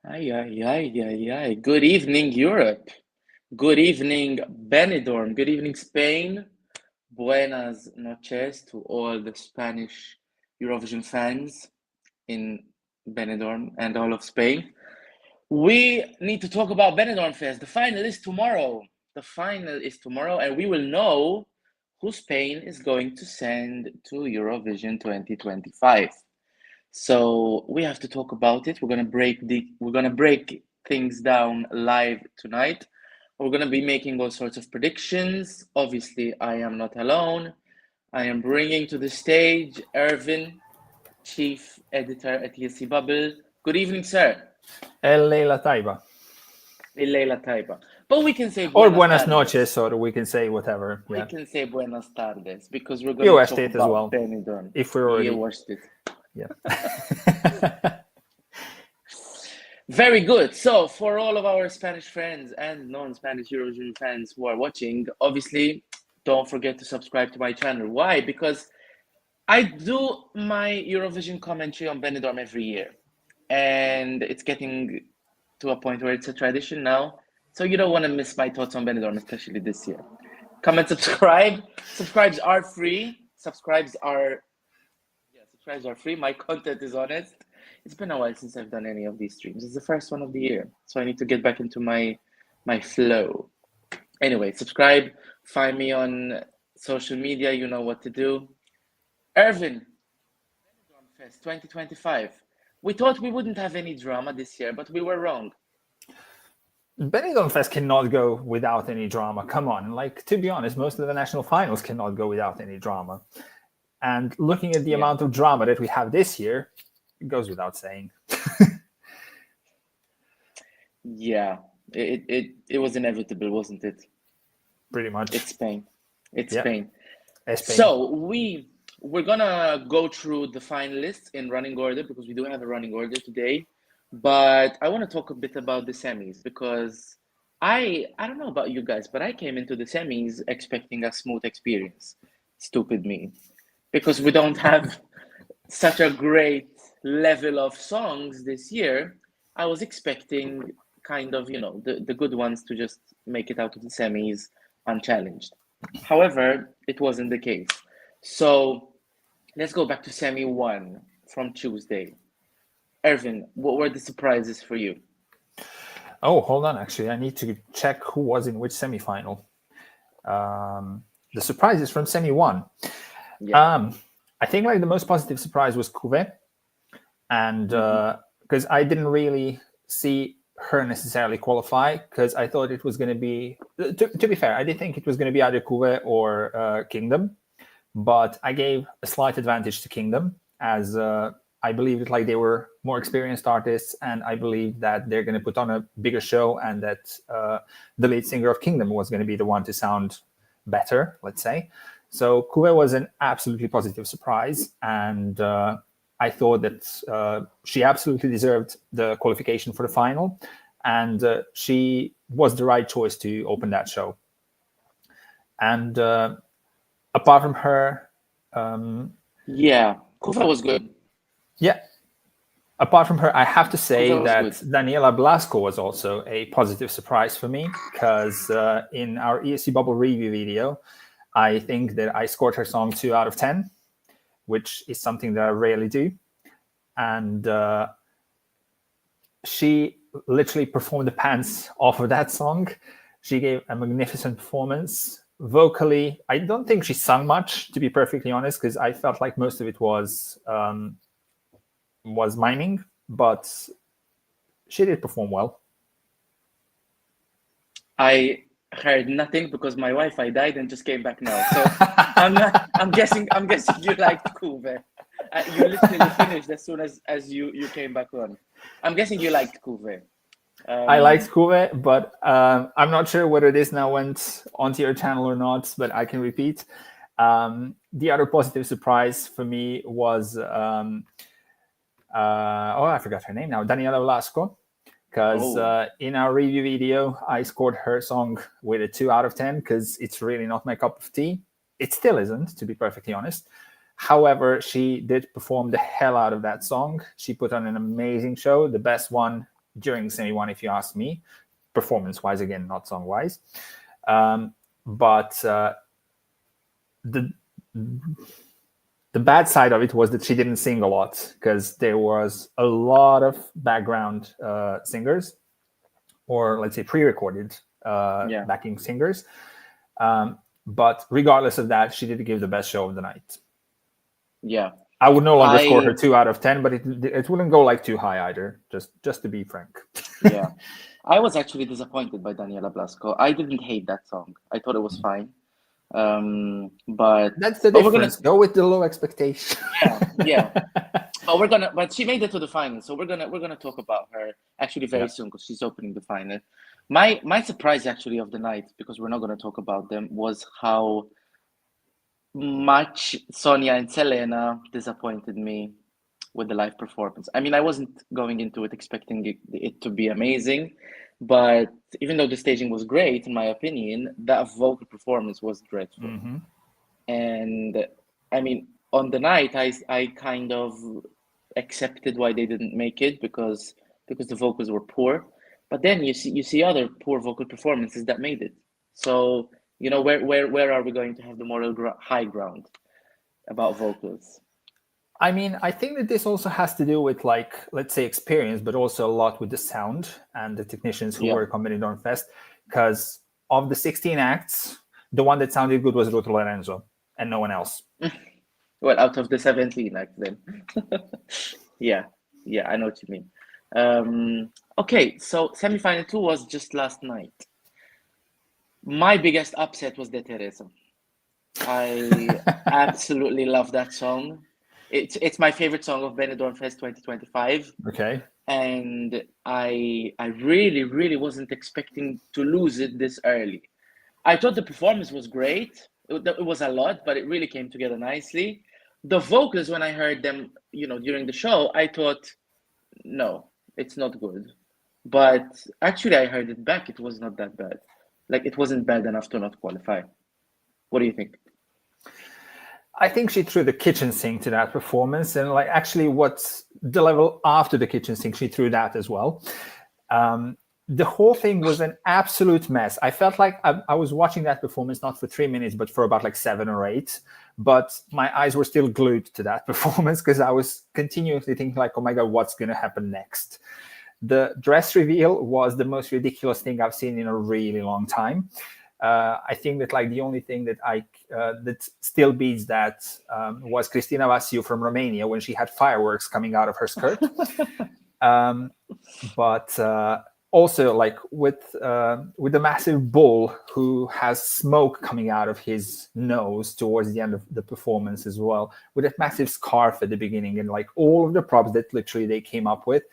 Ay, ay, ay, ay, ay. Good evening, Europe. Good evening, Benidorm. Good evening, Spain. Buenas noches to all the Spanish Eurovision fans in Benidorm and all of Spain. We need to talk about Benidorm Fest. The final is tomorrow. The final is tomorrow, and we will know who Spain is going to send to Eurovision 2025. So we have to talk about it. We're gonna break things down live tonight. We're gonna be making all sorts of predictions. Obviously, I am not alone. I am bringing to the stage Ervin, chief editor at ESC Bubble. Good evening, sir. Leila Taiba. Leila Taiba. But we can say Or buenas buenas tardes. noches, or we can say whatever. We Yeah. can say buenas tardes because we're You going to watched talk it as about well. Benidorm. If we're already. You watched it. Yeah. Very good. So, for all of our Spanish friends and non-Spanish Eurovision fans who are watching, obviously, don't forget to subscribe to my channel. Why? Because I do my Eurovision commentary on Benidorm every year, and it's getting to a point where it's a tradition now. So you don't want to miss my thoughts on Benidorm, especially this year. Come and subscribe. Subscribes are free. Subscribes are free. My content is honest. It's been a while since I've done any of these streams. It's the first one of the year, so I need to get back into my flow. Anyway, subscribe. Find me on social media. You know what to do. Ervin, Benidorm Fest 2025. We thought we wouldn't have any drama this year, but we were wrong. Benidorm Fest cannot go without any drama. Come on. Like, to be honest, most of the national finals cannot go without any drama. And looking at the amount of drama that we have this year, it goes without saying. Yeah, it was inevitable, wasn't it? Pretty much. It's Spain. It's Yeah. Spain. Spain. So we're gonna go through the finalists in running order because we do have a running order today. But I want to talk a bit about the semis because I don't know about you guys, but I came into the semis expecting a smooth experience. Stupid me. Because we don't have such a great level of songs this year, I was expecting kind of, the good ones to just make it out of the semis unchallenged. However, it wasn't the case. So let's go back to semi one from Tuesday. Ervin, what were the surprises for you? Oh, hold on. Actually, I need to check who was in which semifinal. The surprises from semi one. Yeah. I think like the most positive surprise was Couve, and because I didn't really see her necessarily qualify, because I thought it was going to be. To be fair, I did think it was going to be either Couve or Kingdom, but I gave a slight advantage to Kingdom as I believed that like they were more experienced artists, and I believe that they're going to put on a bigger show, and that the lead singer of Kingdom was going to be the one to sound better, let's say. So Couve was an absolutely positive surprise, and I thought that she absolutely deserved the qualification for the final, and she was the right choice to open that show. And apart from her, yeah, Couve was good. Yeah. Apart from her, I have to say that good. Daniela Blasco was also a positive surprise for me, because in our ESC Bubble review video, I think that I scored her song 2 out of 10, which is something that I rarely do. And she literally performed the pants off of that song. She gave a magnificent performance. Vocally, I don't think she sung much, to be perfectly honest, because I felt like most of it was miming, but she did perform well. I heard nothing because my Wi-Fi died and just came back now. So I'm guessing you liked Couve. You literally finished as soon as you came back on. I'm guessing you liked Couve. I liked Couve, but I'm not sure whether this now went onto your channel or not, but I can repeat. The other positive surprise for me was I forgot her name now, Daniela Blasco, because in our review video, I scored her song with a 2 out of 10 because it's really not my cup of tea. It still isn't, to be perfectly honest. However, she did perform the hell out of that song. She put on an amazing show, the best one during semi-1, if you ask me, performance-wise, again, not song-wise. But the bad side of it was that she didn't sing a lot, because there was a lot of background singers, or let's say pre-recorded backing singers. But regardless of that, she did give the best show of the night. Yeah. I would no longer score her 2 out of 10, but it wouldn't go like too high either, just to be frank. Yeah. I was actually disappointed by Daniela Blasco. I didn't hate that song. I thought it was fine. But that's the difference. Go with the low expectation. Yeah. But she made it to the final, so we're gonna talk about her actually very soon, because she's opening the final. My surprise actually of the night, because we're not gonna talk about them, was how much Sonia and Selena disappointed me with the live performance. I mean, I wasn't going into it expecting it to be amazing, but even though the staging was great, in my opinion, that vocal performance was dreadful. And I mean, on the night, I kind of accepted why they didn't make it, because the vocals were poor. But then you see other poor vocal performances that made it. So, you know, where are we going to have the moral high ground about vocals? I mean, I think that this also has to do with, like, let's say experience, but also a lot with the sound and the technicians who work on Benidorm Fest. Because of the 16 acts, the one that sounded good was Ruth Lorenzo and no one else. Well, out of the 17 acts then. Yeah, I know what you mean. Okay, so semi-final 2 was just last night. My biggest upset was De Teresa. I absolutely love that song. It's my favorite song of Benidorm Fest 2025. Okay. And I really, really wasn't expecting to lose it this early. I thought the performance was great. It was a lot, but it really came together nicely. The vocals, when I heard them, you know, during the show, I thought, no, it's not good. But actually, I heard it back. It was not that bad. Like, it wasn't bad enough to not qualify. What do you think? I think she threw the kitchen sink to that performance, and like actually what's the level after the kitchen sink, she threw that as well. The whole thing was an absolute mess. I felt like I was watching that performance not for 3 minutes, but for about like 7 or 8. But my eyes were still glued to that performance, because I was continuously thinking like, oh my God, what's going to happen next? The dress reveal was the most ridiculous thing I've seen in a really long time. I think that like the only thing that that still beats that was Cristina Vasiu from Romania, when she had fireworks coming out of her skirt. But also like with the massive bull who has smoke coming out of his nose towards the end of the performance as well, with that massive scarf at the beginning, and like all of the props that literally they came up with.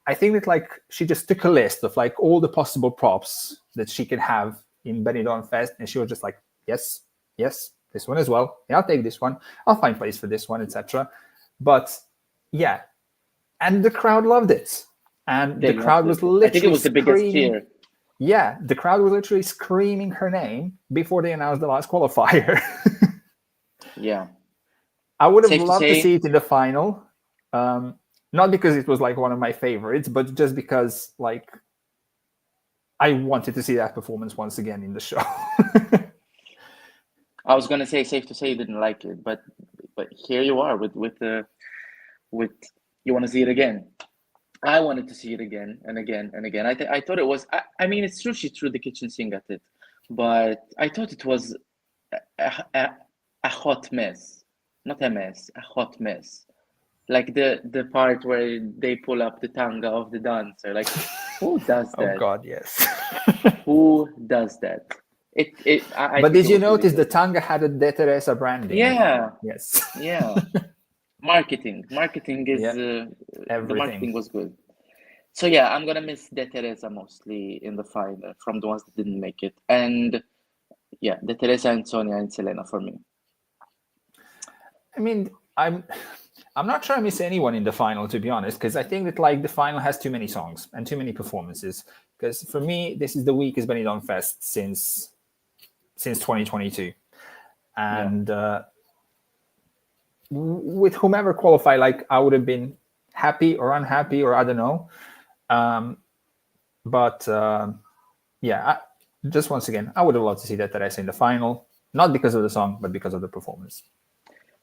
I think that like she just took a list of like all the possible props that she could have in Benidorm Fest, and she was just like, yes, this one as well. Yeah, I'll take this one. I'll find place for this one, etc. But yeah, and the crowd loved it, and the crowd was literally. I think it was the biggest cheer. Yeah, the crowd was literally screaming her name before they announced the last qualifier. Yeah, I would have loved to see it in the final. Not because it was like one of my favorites, but just because like I wanted to see that performance once again in the show. I was gonna say, safe to say you didn't like it, but here you are with you want to see it again. I wanted to see it again and again and again. I thought it was. I mean, it's true she threw the kitchen sink at it, but I thought it was a hot mess, not a mess, a hot mess. Like the part where they pull up the tanga of the dancer. Like, who does that? Oh God, yes. Who does that? But did you notice the tanga had a De Teresa branding? Yeah. Yes. Yeah. Marketing is everything. The marketing was good. So yeah, I'm gonna miss De Teresa mostly in the final from the ones that didn't make it, and yeah, De Teresa and Sonia and Selena for me. I mean, I'm not sure I miss anyone in the final, to be honest, because I think that like the final has too many songs and too many performances. Because for me, this is the weakest Benidorm Fest since 2022, and with whomever qualified, like I would have been happy or unhappy or I don't know. But yeah, just once again, I would have loved to see that Teresa in the final, not because of the song, but because of the performance.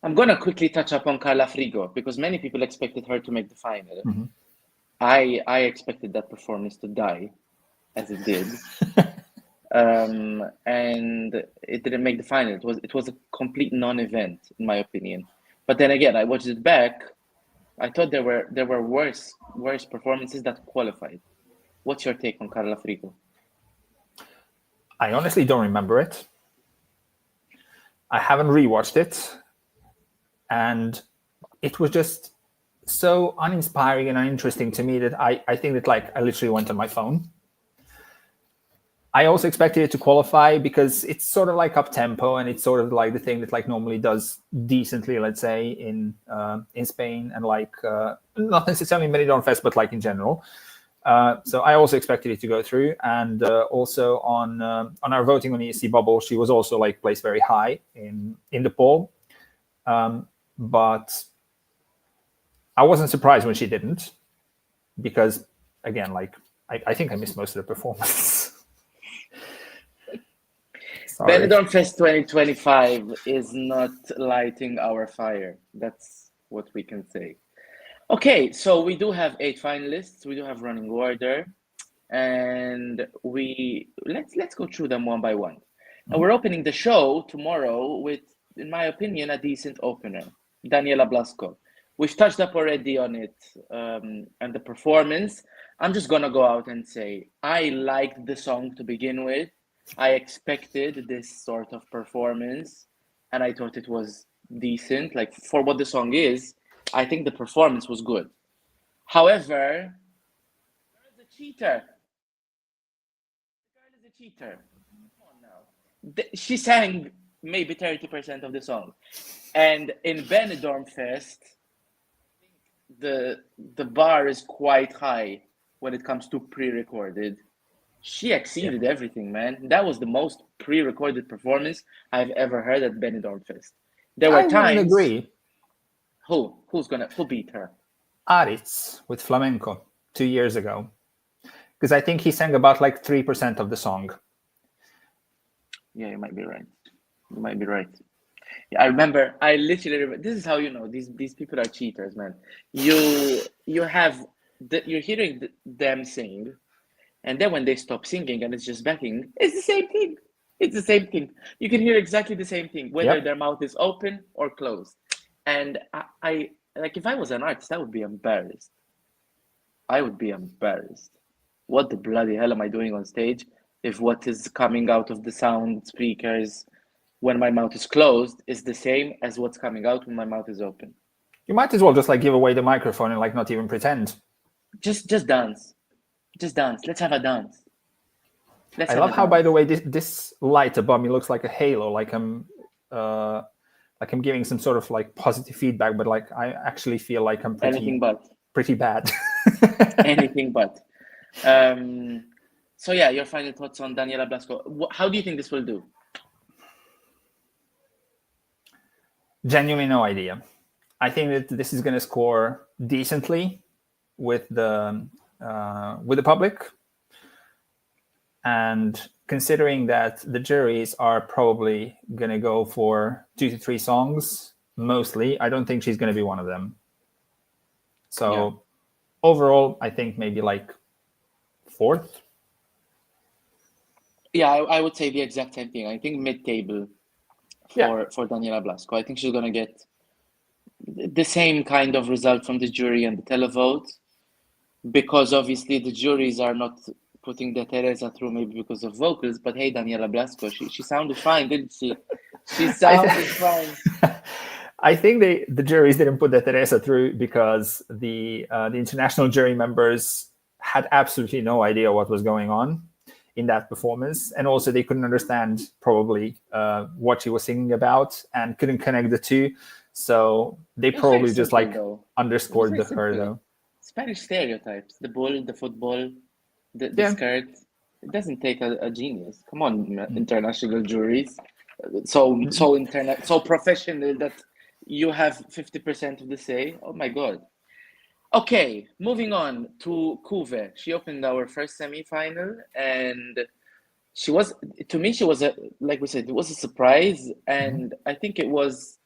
I'm gonna quickly touch upon Carla Frigo because many people expected her to make the final. Mhm. I expected that performance to die, as it did, and it didn't make the final. It was a complete non-event in my opinion. But then again, I watched it back. I thought there were worse performances that qualified. What's your take on Carla Frigo? I honestly don't remember it. I haven't rewatched it. And it was just so uninspiring and uninteresting to me that I think that like I literally went on my phone. I also expected it to qualify because it's sort of like up tempo and it's sort of like the thing that like normally does decently, let's say, in Spain and like not necessarily Benidorm Fest, but like in general. So I also expected it to go through, and also on our voting on ESC bubble, she was also like placed very high in the poll. But I wasn't surprised when she didn't, because again, like I think I missed most of the performance. Benidorm Fest 2025 is not lighting our fire. That's what we can say. Okay, so we do have 8 finalists. We do have running order, and let's go through them one by one. And we're opening the show tomorrow with, in my opinion, a decent opener, Daniela Blasco. We've touched up already on it and the performance. I'm just gonna go out and say I liked the song to begin with. I expected this sort of performance, and I thought it was decent. Like for what the song is, I think the performance was good. However, the girl is a cheater. Come on now. She sang maybe 30% of the song. And in Benidorm Fest, the bar is quite high when it comes to pre-recorded. She exceeded everything, man. That was the most pre-recorded performance I've ever heard at Benidorm Fest. There were times. I wouldn't agree. Who beat her? Aritz with Flamenco 2 years ago, because I think he sang about like 3% of the song. Yeah, you might be right. Yeah, I literally remember. This is how you know these people are cheaters, man. You're hearing them sing, and then when they stop singing and it's just backing, it's the same thing. It's the same thing. You can hear exactly the same thing, whether their mouth is open or closed. And I like, if I was an artist, I would be embarrassed. What the bloody hell am I doing on stage if what is coming out of the sound speakers when my mouth is closed is the same as what's coming out when my mouth is open? You might as well just like give away the microphone and like not even pretend. Just dance. Just dance. Let's have a dance. I love how, by the way, this light above me looks like a halo, like I'm giving some sort of like positive feedback, but like I actually feel like I'm pretty bad. Anything but. So yeah, your final thoughts on Daniela Blasco. How do you think this will do? Genuinely no idea. I think that this is going to score decently with the public, and considering that the juries are probably going to go for 2 to 3 songs mostly, I don't think she's going to be one of them. So overall, I think maybe like 4th. Yeah, I would say the exact same thing. I think mid-table for Daniela Blasco. I think she's going to get the same kind of result from the jury and the televote, because obviously the juries are not putting the Teresa through maybe because of vocals, but hey, Daniela Blasco, she sounded fine, didn't she? She sounded fine. I think the juries didn't put the Teresa through because the international jury members had absolutely no idea what was going on in that performance, and also they couldn't understand probably what she was singing about and couldn't connect the two. So they probably just like underscored her though. Spanish stereotypes: the bull, the football, the skirt. It doesn't take a genius. Come on, international juries, so professional that you have 50% of the say. Oh my god. Okay, moving on to Kuve. She opened our first semi-final, and she was, to me, she was like we said, it was a surprise, and I think it was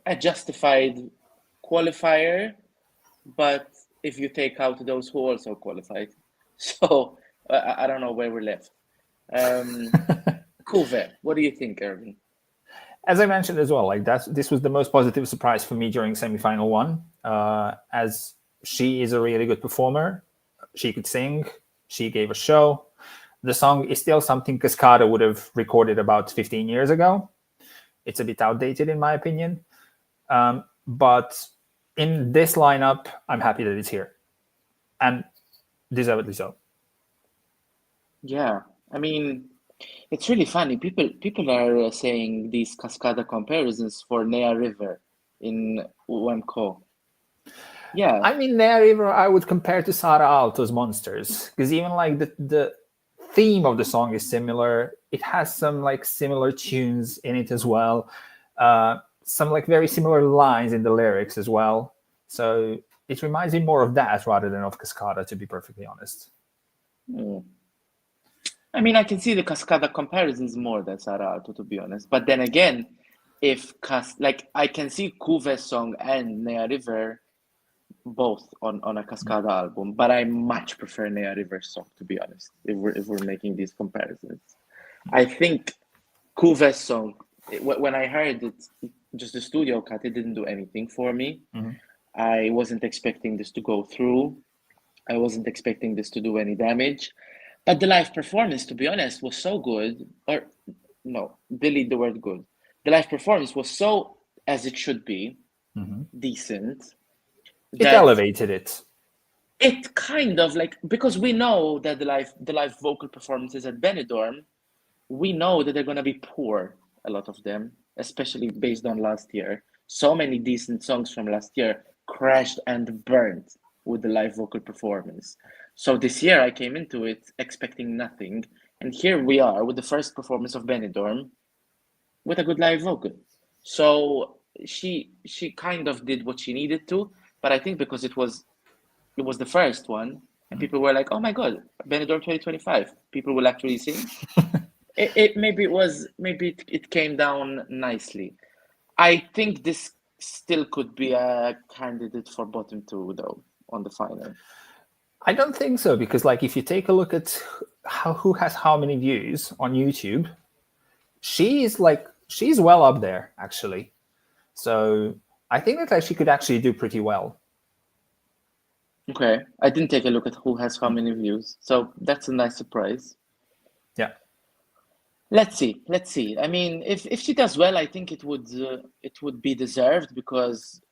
a justified qualifier. But if you take out those who also qualified, so I don't know where we're left. Kuve, what do you think, Erwin? As I mentioned as well, like this was the most positive surprise for me during semi-final one, as she is a really good performer. She could sing. She gave a show. The song is still something Cascada would have recorded about 15 years ago. It's a bit outdated in my opinion. But in this lineup, I'm happy that it's here. And deservedly so. Yeah, I mean, it's really funny. People are saying these Cascada comparisons for Nea River in UMCO. Yeah, I mean, Nea River I would compare to Sara Alto's Monsters, because even like the theme of the song is similar. It has some like similar tunes in it as well. Some like very similar lines in the lyrics as well. So it reminds me more of that rather than of Cascada, to be perfectly honest. I mean, I can see the Cascada comparisons more than Sara Alto, to be honest. But then again, like I can see Kuve's song and Nea River both on a Cascada album, but I much prefer Nea River's song, to be honest. If we're making these comparisons, I think Kuve's song, when I heard it, just the studio cut, it didn't do anything for me. I wasn't expecting this to go through. I wasn't expecting this to do any damage. But the live performance, to be honest, was so good. Or no, delete the word good. The live performance was so as it should be, decent. It elevated it. It kind of like, because we know that the live vocal performances at Benidorm, we know that they're gonna be poor, a lot of them, especially based on last year. So many decent songs from last year crashed and burned with the live vocal performance. So this year I came into it expecting nothing, and here we are with the first performance of Benidorm with a good live vocal. So she kind of did what she needed to, but I think because it was the first one, and people were like, "Oh my God, Benidorm 2025, people will actually sing." It came down nicely. I think this still could be a candidate for bottom two though on the final. I don't think so, because like if you take a look at who has how many views on YouTube, she's well up there actually. So I think that like she could actually do pretty well. Okay, I didn't take a look at who has how many views, so that's a nice surprise. Yeah. Let's see. I mean, if she does well, I think it would be deserved, because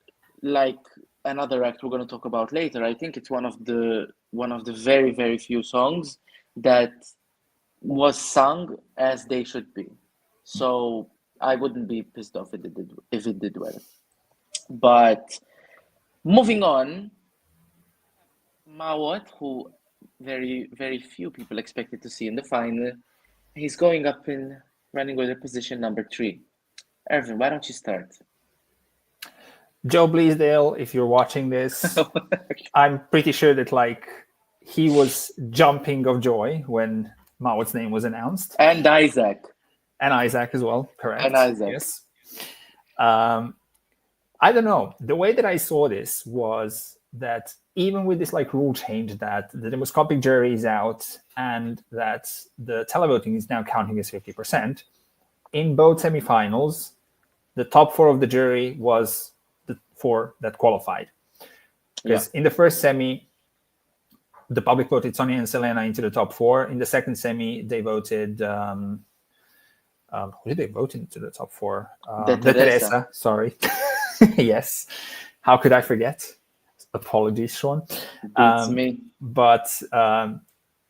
like another act we're going to talk about later, I think it's one of the very, very few songs that was sung as they should be. So I wouldn't be pissed off if it did well. But moving on, Mawat, who very, very few people expected to see in the final, he's going up in running with a position number 3. Erwin, why don't you start? Joe Bleasdale, if you're watching this, I'm pretty sure that like he was jumping of joy when Mawat's name was announced. And Isaac. And Isaac as well, correct. And Isaac. Yes. I don't know. The way that I saw this was that even with this like rule change that the demoscopic jury is out and that the televoting is now counting as 50%, in both semifinals, the top 4 of the jury was the 4 that qualified. Because in the first semi, the public voted Sonia and Selena into the top 4. In the second semi, they voted... who did they vote into the top 4? The Teresa, sorry. Yes. How could I forget? Apologies, Sean. Beats me. But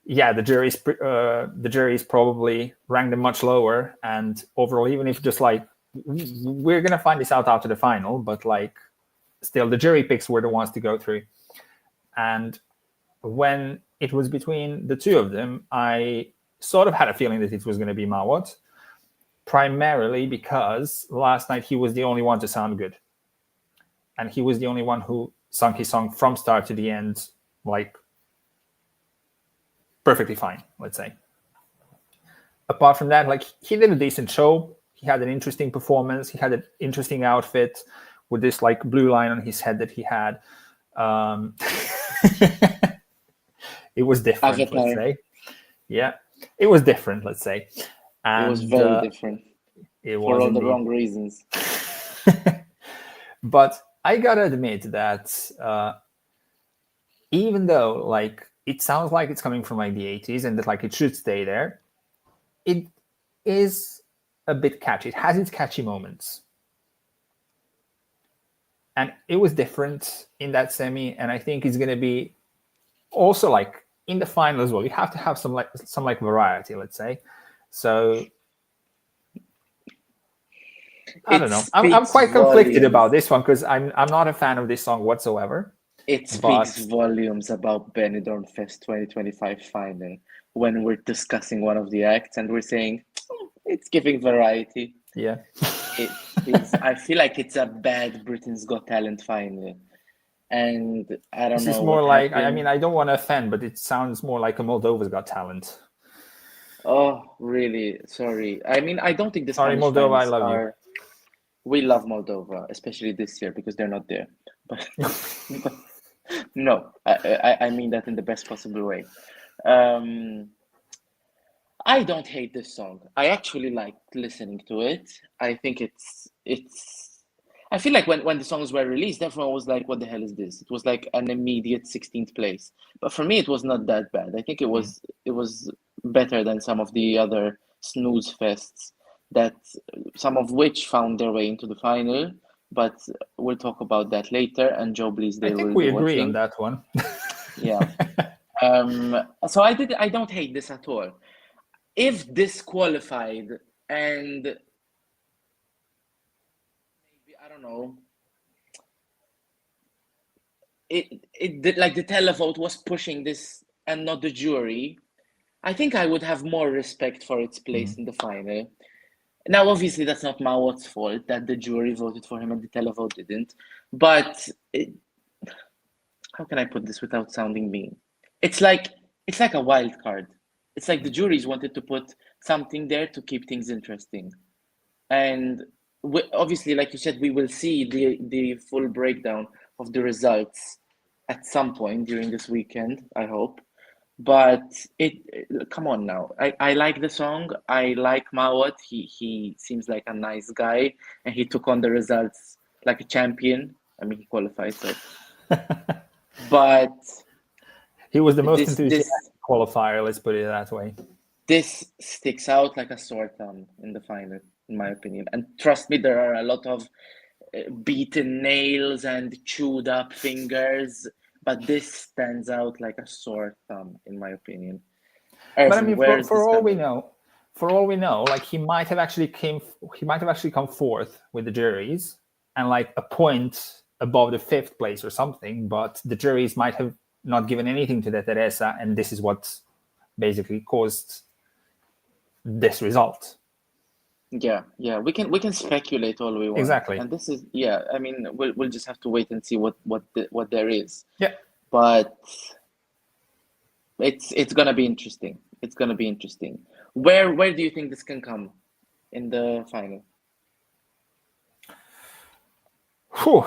yeah, the jury's probably ranked them much lower. And overall, even if just like we're gonna find this out after the final, but like still the jury picks were the ones to go through. And when it was between the two of them, I sort of had a feeling that it was going to be Mawat, primarily because last night he was the only one to sound good. And he was the only one who sung his song from start to the end, like perfectly fine, let's say. Apart from that, like he did a decent show. He had an interesting performance. He had an interesting outfit with this like blue line on his head that he had. It was different, Avatar. let's say. Yeah, it was different, let's say. And it was very different. It for was all indeed. the wrong reasons. But I gotta admit that even though like it sounds like it's coming from like the 80s and that like it should stay there, it is a bit catchy. It has its catchy moments. And it was different in that semi, and I think it's gonna be also like in the final as well. You have to have some variety, let's say. So I don't know. I'm quite conflicted about this one because I'm not a fan of this song whatsoever. It speaks volumes about Benidorm Fest 2025 final when we're discussing one of the acts and we're saying it's giving variety. Yeah. I feel like it's a bad Britain's Got Talent final. And I don't know. This is more like, I mean, I don't want to offend, but it sounds more like a Moldova's Got Talent. Oh, really? Sorry. I mean, I don't think the Sorry, Spanish Moldova, I fans love are... you. We love Moldova, especially this year because they're not there. But no, I mean that in the best possible way. I don't hate this song. I actually like listening to it. I think it's. I feel like when the songs were released, everyone was like, "What the hell is this?" It was like an immediate 16th place. But for me, it was not that bad. I think it was better than some of the other snooze fests that some of which found their way into the final. But we'll talk about that later. And Joe Bleasdale. I think we agree on that one. Yeah. So I don't hate this at all. If disqualified and maybe, I don't know, it like the televote was pushing this and not the jury, I think I would have more respect for its place in the final. Now, obviously, that's not Mawot's fault that the jury voted for him and the televote didn't. But how can I put this without sounding mean? It's like a wild card. It's like the juries wanted to put something there to keep things interesting. And obviously, like you said, we will see the full breakdown of the results at some point during this weekend, I hope. But come on now. I like the song. I like Mawot. He seems like a nice guy, and he took on the results like a champion. I mean, he qualified, so. But he was the most enthusiastic qualifier, let's put it that way. This sticks out like a sore thumb in the final, in my opinion. And trust me, there are a lot of beaten nails and chewed up fingers, but this stands out like a sore thumb, in my opinion. But I mean, for all we know, like he might have actually come fourth with the juries and like a point above the 5th place or something, but the juries might have not given anything to the Teresa, and this is what basically caused this result. Yeah, we can speculate all we want. Exactly. And this is I mean, we'll just have to wait and see what there is. Yeah. But it's gonna be interesting. It's gonna be interesting. Where do you think this can come in the final? Whew.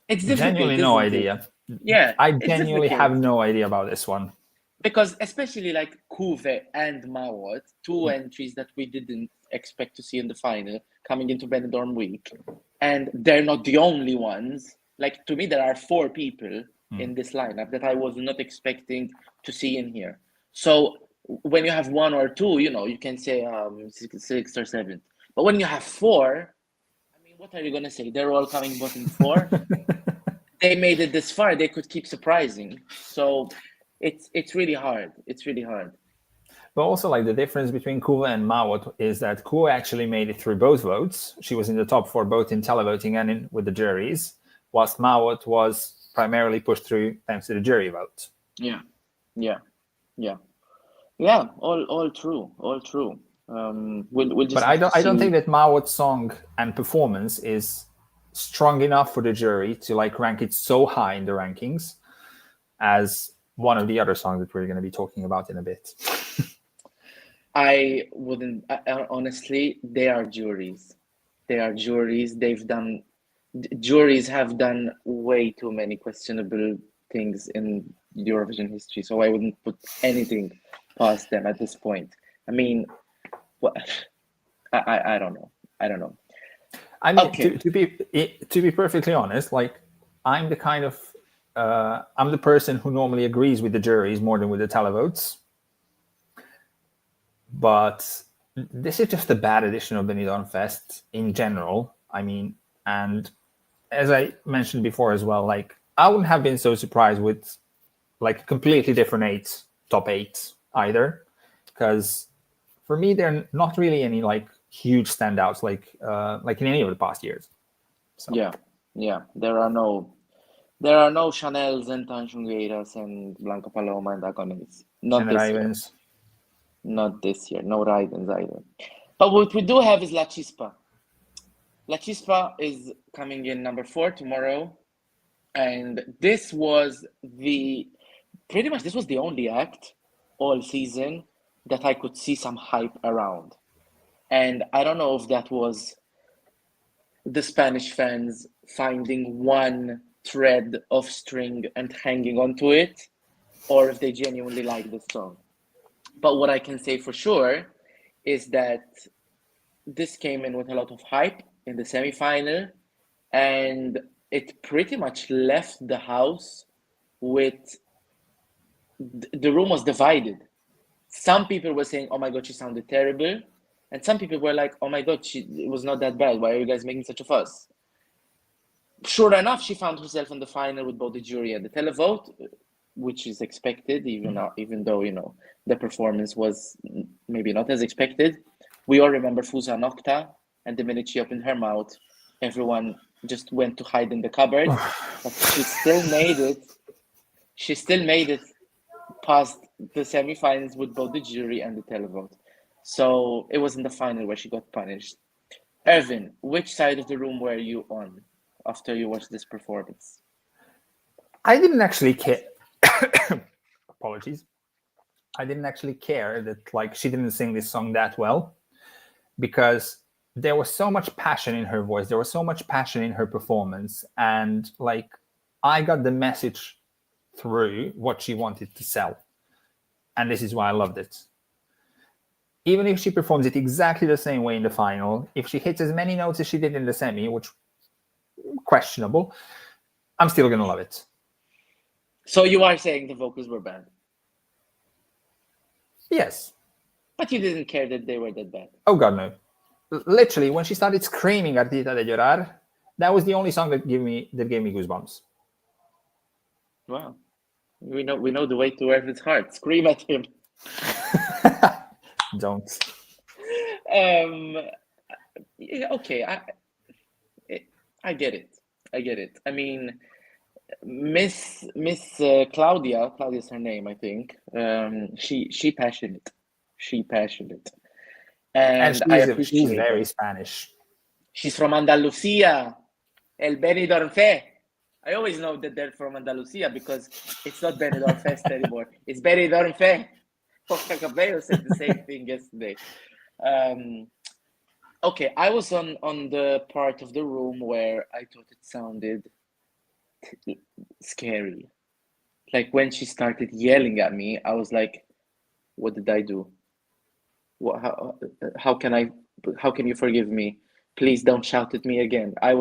It's difficult. Genuinely no idea. Yeah, I genuinely have no idea about this one. Because especially like Kuve and Mawot, two entries that we didn't expect to see in the final coming into Benidorm week. And they're not the only ones. Like, to me, there are 4 people in this lineup that I was not expecting to see in here. So when you have 1 or 2, you can say 6 or 7. But when you have 4, I mean, what are you going to say? They're all coming bottom 4? They made it this far. They could keep surprising. So it's really hard. It's really hard. But also, like, the difference between Kuva and Mawot is that Kuva actually made it through both votes. She was in the top 4 both in televoting and with the juries, whilst Mawot was primarily pushed through thanks to the jury vote. Yeah. All true. We'll just. But I don't think that Mawot's song and performance is strong enough for the jury to like rank it so high in the rankings as one of the other songs that we're going to be talking about in a bit. I wouldn't, honestly, they are juries. They are juries. Juries have done way too many questionable things in Eurovision history, so I wouldn't put anything past them at this point. I mean, what? I don't know. I don't know. I mean, Okay. to be perfectly honest, like I'm the kind of I'm the person who normally agrees with the juries more than with the televotes. But this is just a bad edition of Benidorm Fest in general. I mean, and as I mentioned before as well, like I wouldn't have been so surprised with like completely different top eight either, because for me they're not really any like huge standouts like in any of the past years. So. Yeah. There are no Chanels and tanxuguerias and Blanca Paloma and Agonis. Not And this Ravens. year. Not this year. No Ravens either. But what we do have is lachispa. Lachispa is coming in number 4 tomorrow, and this was the only act all season that I could see some hype around. And I don't know if that was the Spanish fans finding one thread of string and hanging onto it, or if they genuinely like the song. But what I can say for sure is that this came in with a lot of hype in the semi-final, and it pretty much left the house with the room was divided. Some people were saying, "Oh my God, she sounded terrible," and some people were like, "Oh my God, it was not that bad. Why are you guys making such a fuss?" Sure enough, she found herself in the final with both the jury and the televote, which is expected, even though the performance was maybe not as expected. We all remember Fusa Nocta, and the minute she opened her mouth, everyone just went to hide in the cupboard. But she still made it. She still made it past the semifinals with both the jury and the televote. So it was in the final where she got punished. Erwin, which side of the room were you on after you watched this performance? I didn't actually care. Apologies. I didn't actually care that like she didn't sing this song that well, because there was so much passion in her voice. There was so much passion in her performance, and like I got the message through what she wanted to sell, and this is why I loved it. Even if she performs it exactly the same way in the final, if she hits as many notes as she did in the semi, which questionable, I'm still gonna love it. So you are saying the vocals were bad? Yes. But you didn't care that they were that bad? Oh God, no. Literally, when she started screaming "Hartita de llorar," that was the only song that gave me goosebumps. Wow. We know the way to Ervin's heart. Scream at him. Don't. Okay, I get it. I mean, Miss Claudia's her name, I think. She passionate. And I appreciate she's very her. Spanish. She's from Andalusia, El Benidorm Fest. I always know that they're from Andalusia because it's not Benidorm Fest anymore. It's Benidorm Fest. Kbello said the same thing yesterday. Okay, I was on the part of the room where I thought it sounded scary. Like when she started yelling at me, I was like, "What did I do? How can you forgive me? Please don't shout at me again." I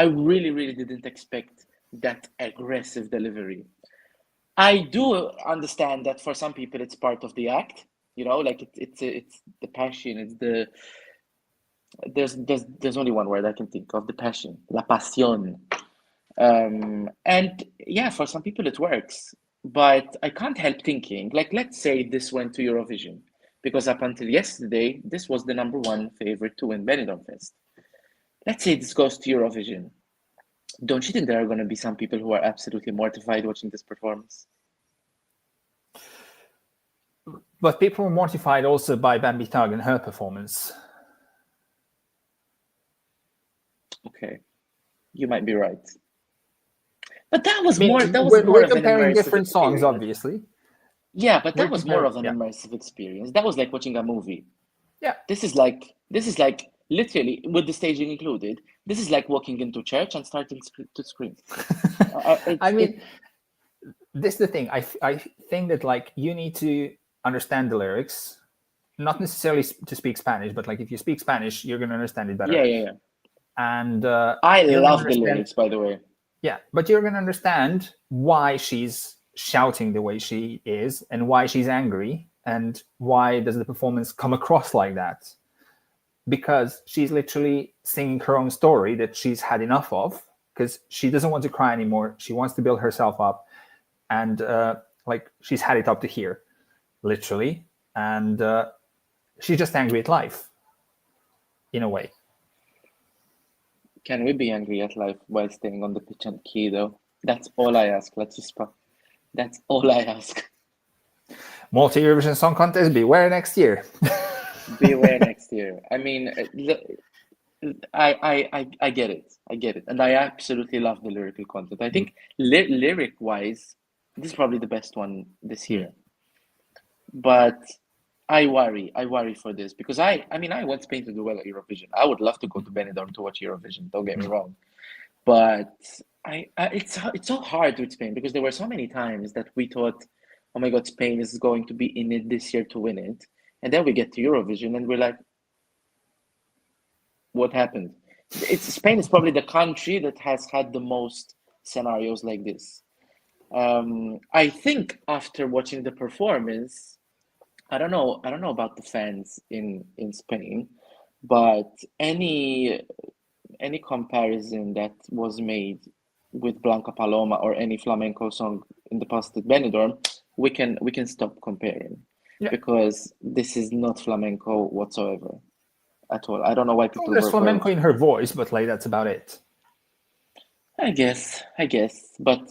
really didn't expect that aggressive delivery. I do understand that for some people it's part of the act, like it's the passion, it's there's only one word I can think of, the passion, la pasión. And yeah, for some people it works, but I can't help thinking, like, let's say this went to Eurovision, because up until yesterday, this was the number 1 favorite to win Benidorm Fest. Let's say this goes to Eurovision. Don't you think there are going to be some people who are absolutely mortified watching this performance? But people were mortified also by Bambi Tag and her performance. Okay, you might be right. But that was I mean, more. That was we're more of an comparing immersive different songs, experience. obviously. Yeah, but We're that was more comparing, of an yeah. immersive experience. That was like watching a movie. Yeah. This is like literally with the staging included. This is like walking into church and starting to scream. I mean, this is the thing. I think that like you need to understand the lyrics, not necessarily to speak Spanish, but like if you speak Spanish, you're going to understand it better. yeah. And I love the lyrics, by the way. Yeah, but you're going to understand why she's shouting the way she is and why she's angry and why does the performance come across like that. Because she's literally singing her own story that she's had enough of, because she doesn't want to cry anymore. She wants to build herself up, and like she's had it up to here, literally, and she's just angry at life, in a way. Can we be angry at life while staying on the pitch and key, though? That's all I ask, lachispa. That's all I ask. Multi Eurovision Song Contest, beware next year. Beware next year. I mean, I get it. I get it. And I absolutely love the lyrical content. I think lyric-wise, this is probably the best one this year. But I worry for this because I mean, I want Spain to do well at Eurovision. I would love to go to Benidorm to watch Eurovision. Don't get me wrong, but it's so hard with Spain because there were so many times that we thought, oh my God, Spain is going to be in it this year to win it, and then we get to Eurovision and we're like, what happened? Spain is probably the country that has had the most scenarios like this. I think after watching the performance. I don't know about the fans in Spain, but any comparison that was made with Blanca Paloma or any flamenco song in the past at Benidorm, we can stop comparing because this is not flamenco whatsoever at all. I don't know why people. There's flamenco in her voice, but like that's about it. I guess, but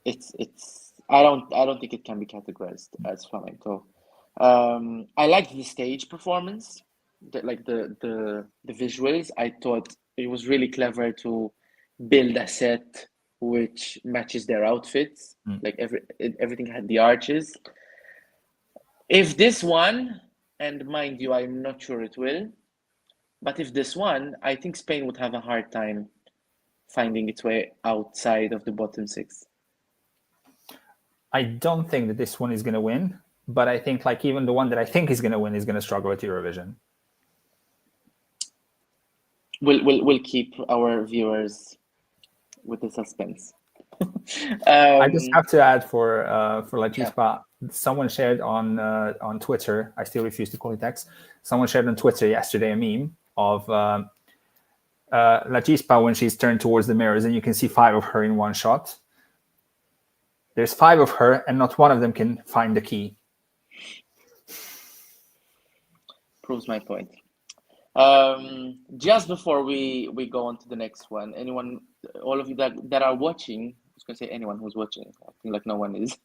it's. I don't think it can be categorized as flamenco. I liked the stage performance, the visuals. I thought it was really clever to build a set which matches their outfits. Like everything had the arches. If this one, and mind you, I'm not sure it will, but if this one, I think Spain would have a hard time finding its way outside of the bottom six. I don't think that this one is going to win, but I think like even the one that I think is going to win is going to struggle at Eurovision. We'll keep our viewers with the suspense. I just have to add for lachispa, someone shared on Twitter. I still refuse to call it X. Someone shared on Twitter yesterday a meme of lachispa when she's turned towards the mirrors, and you can see 5 of her in one shot. There's 5 of her, and not one of them can find the key. Proves my point. Just before we go on to the next one, anyone, all of you that are watching, I was going to say anyone who's watching, I think like no one is.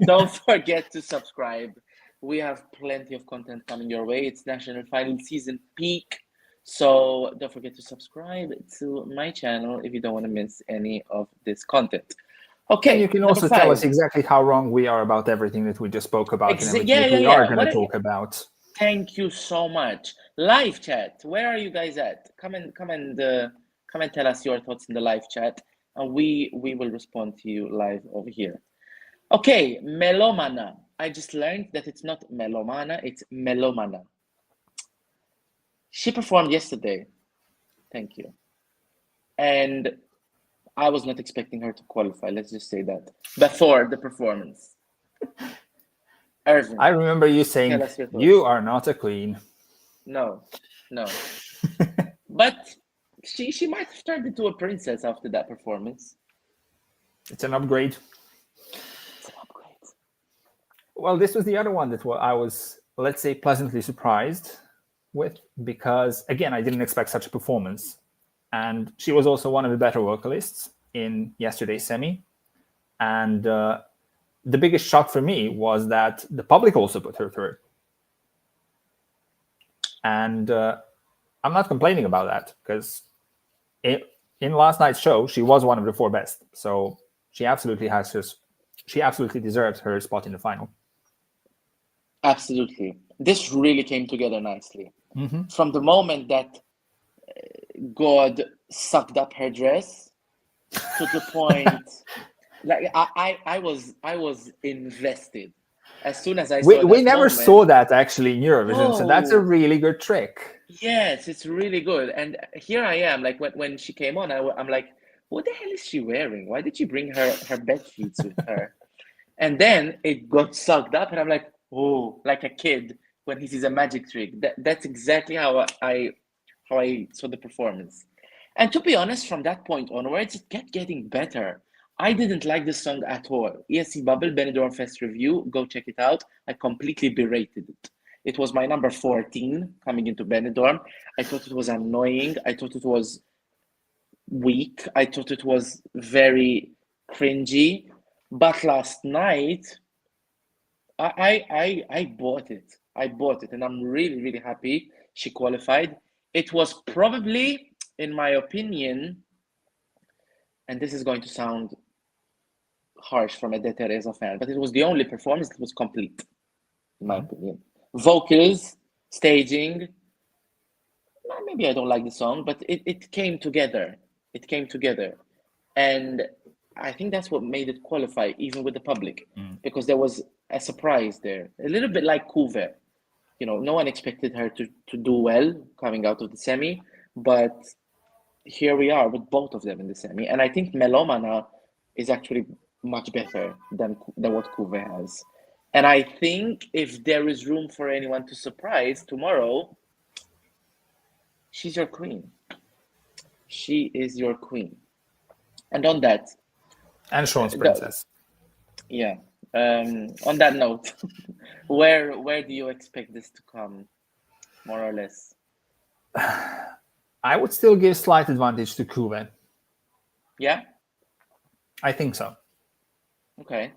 Don't forget to subscribe. We have plenty of content coming your way. It's national final season peak. So don't forget to subscribe to my channel if you don't want to miss any of this content. Okay. And you can also tell us exactly how wrong we are about everything that we just spoke about and everything that we are going to talk about. Thank you so much. Live chat. Where are you guys at? Come and tell us your thoughts in the live chat, and we will respond to you live over here. Okay, melomana. I just learned that it's not melomana, it's melomana. She performed yesterday. Thank you. And I was not expecting her to qualify. Let's just say that before the performance. Ervin, I remember you saying, you are not a queen. No. But she might have turned into a princess after that performance. It's an upgrade. Well, this was the other one that I was, let's say, pleasantly surprised with, because, again, I didn't expect such a performance. And she was also one of the better vocalists in yesterday's semi. And the biggest shock for me was that the public also put her through. And I'm not complaining about that because in last night's show, she was one of the 4 best. So she absolutely deserves her spot in the final. Absolutely. This really came together nicely. Mm-hmm. From the moment that God sucked up her dress to the point, like I was invested. As soon as I saw we that never moment, saw that actually in Eurovision, so that's a Oh. really good trick. Yes, it's really good. And here I am, like when she came on, I'm like, what the hell is she wearing? Why did she bring her bed sheets with her? And then it got sucked up, and I'm like, oh, like a kid when he sees a magic trick. That's exactly how I saw the performance. And to be honest, from that point onwards, it kept getting better. I didn't like this song at all. ESC Bubble, Benidorm Fest review, go check it out. I completely berated it. It was my number 14 coming into Benidorm. I thought it was annoying. I thought it was weak. I thought it was very cringy. But last night, I bought it. I bought it, and I'm really, really happy she qualified. It was probably, in my opinion, and this is going to sound harsh from a De Teresa fan, but it was the only performance that was complete, in my opinion. Vocals, staging, maybe I don't like the song, but it came together. It came together. And I think that's what made it qualify, even with the public, because there was a surprise there. A little bit like Kuve. You know, no one expected her to do well coming out of the semi, but here we are with both of them in the semi. And I think Melomana is actually much better than what Kuve has. And I think if there is room for anyone to surprise tomorrow, she's your queen. She is your queen. And on that... And Sean's princess. Yeah. On that note, where do you expect this to come, more or less? I would still give slight advantage to Kuve. Yeah? I think so. Okay.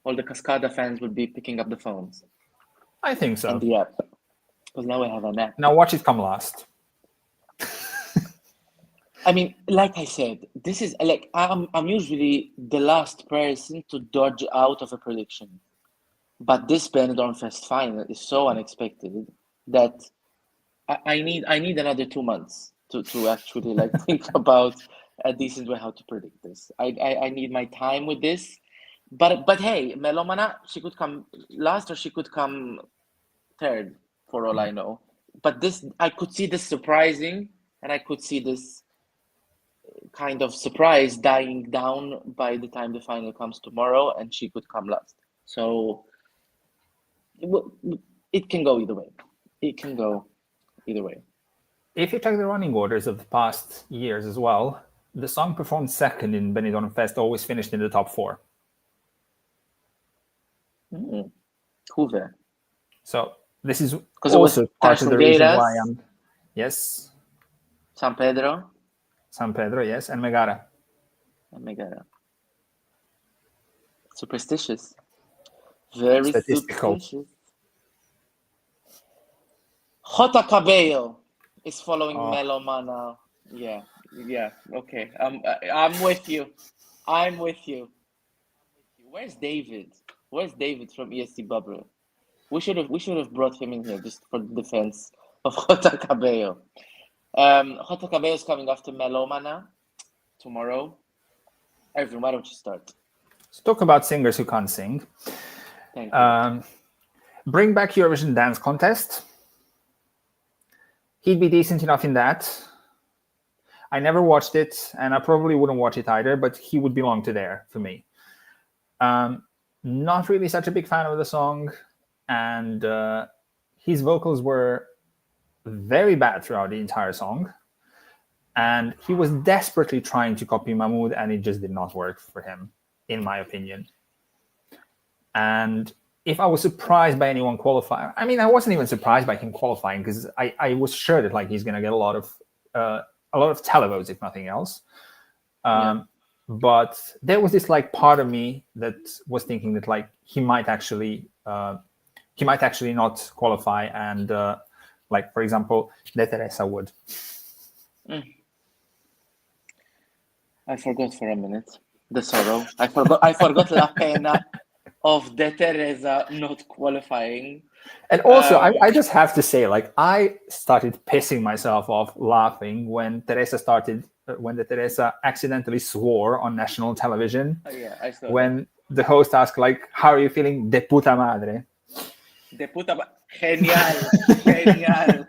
All the Cascada fans would be picking up the phones. I think so. And the app. Because now we have an app. Now watch it come last. I mean, like I said, this is like I'm usually the last person to dodge out of a prediction. But this Benidorm Fest final is so unexpected that I need another 2 months to actually like think about a decent way how to predict this. I need my time with this. But hey, Melomana, she could come last or she could come third for all I know. But this, I could see this surprising, and I could see this kind of surprise dying down by the time the final comes tomorrow, and she could come last. So it can go either way. It can go either way. If you check the running orders of the past years as well, the song performed second in Benidorm Fest always finished in the top 4. Kuve. So this is also part of the reason why I'm... Yes. San Pedro, yes, and Megara. Superstitious. Very Statistical. superstitious. Jota Cabello is following Melomana. Yeah, okay. I'm with you. Where's David? Where's David from ESC Bubble? We should have brought him in here just for the defense of Jota Cabello. Jota Cabello is coming after Melomana tomorrow. Erwin, why don't you start? Let's talk about singers who can't sing. Thank you. Bring back Eurovision Dance Contest. He'd be decent enough in that. I never watched it, and I probably wouldn't watch it either, but he would belong to there for me. Not really such a big fan of the song, and his vocals were very bad throughout the entire song. And he was desperately trying to copy Mahmoud, and it just did not work for him, in my opinion. And if I was surprised by anyone qualifying, I mean, I wasn't even surprised by him qualifying because I was sure that like he's going to get a lot of televotes, if nothing else. But there was this like part of me that was thinking that like he might actually not qualify and like, for example, De Teresa would. I forgot for a minute the sorrow. I forgot la pena of De Teresa not qualifying. And also, I just have to say, like, I started pissing myself off laughing when the Teresa accidentally swore on national television. Oh, yeah, I saw when the host asked, like, how are you feeling, de puta madre? De puta genial, genial.